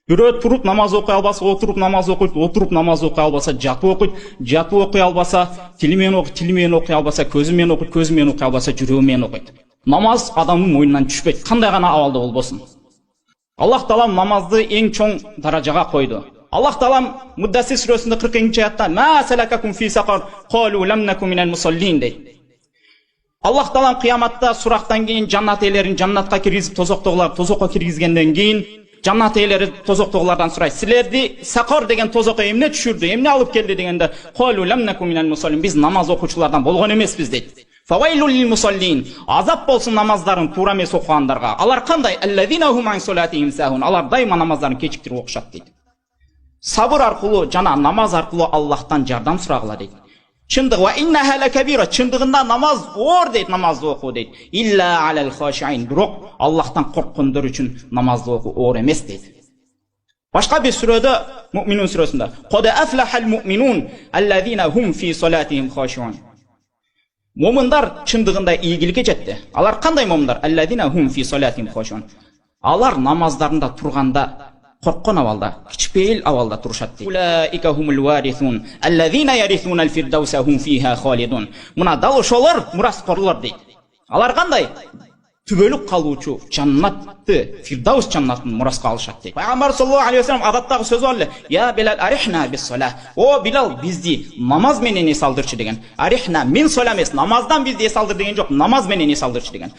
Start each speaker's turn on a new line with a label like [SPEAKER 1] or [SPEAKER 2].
[SPEAKER 1] Бирөө туруп намаз окуй албаса, отуруп намаз окуйт, отуруп намаз окуй албаса, жатып окуйт, жатып окуй албаса, тили менен окуй албаса, көзү менен окуйт, көзү менен окуй албаса, жүрөгү менен окуйт. Намаз адамдын мойнунан түшпөйт, кандай гана абалда болбосун. Аллах Таала намазды эң чоң даражага койду. Аллах Таала Муддассир сүрөсүндө 40-аятта "Ма салакакум фи сақар? Қалу лам наку минал мусаллин" дейт. Аллах Таала кыяматта сурактан кийин жаннат ээлерин жаннатка киргизип, тозокко киргизгенден кийин жаннат ээлери тозоктогулардан сурайт: "Силерди сақар деген тозокко эмне түшүрдү, эмне алып келди?" дегенде, "Қалу лам наку минал мусаллин" Биз намаз окуучулардан болгон эмеспиз дейт. Фавайлул лил мусаллин. Азап болсун намаздарын туура эмес окугандарга. Алар кандай? Аллазина хум ан салатихим сахун. Алар дайыма намаздарын кечиктирип окушат дейт. Сабыр аркылуу жана намаз аркылуу Аллахтан жардам сурагыла дейт. Чындык ва иннаха лакабира. Чындыгында намаз оор дейт, намазды окуу дейт. Илля алал хашиин. Бирок Аллахтан корккондар үчүн намазды окуу оор эмес дейт. Башка бир сүрөдө, Муъминун сүрөсүндө, "Кад афлахал муъминун аллазина хум фи салатихим хашиун." Момундар чындыгында ийгиликке жетти. Алар кандай момундар? Аллазина хум фи салатихим хашиун. Алар намаздарында турганда корккон абалда, кичпейил абалда турушат дейт. Улаика хумул варисун аллазина ярисунал фирдауса хум фиха халидун. Мына дал ошолор мураскорлор дейт. Алар кандай? Түбөлүк калуучу жаннатты, фирдаус жаннатын мураска алышат дейт. Пайгамбар саллаллаху алейхи ва саллям адаттагы сөзү бар: "Я Билал арихна бис-салах." О Билал, бизди намаз менен эс алдырчы деген. Арихна мин салам эмес, намаздан бизди эс алдыр деген жок, намаз менен эс алдырчы деген.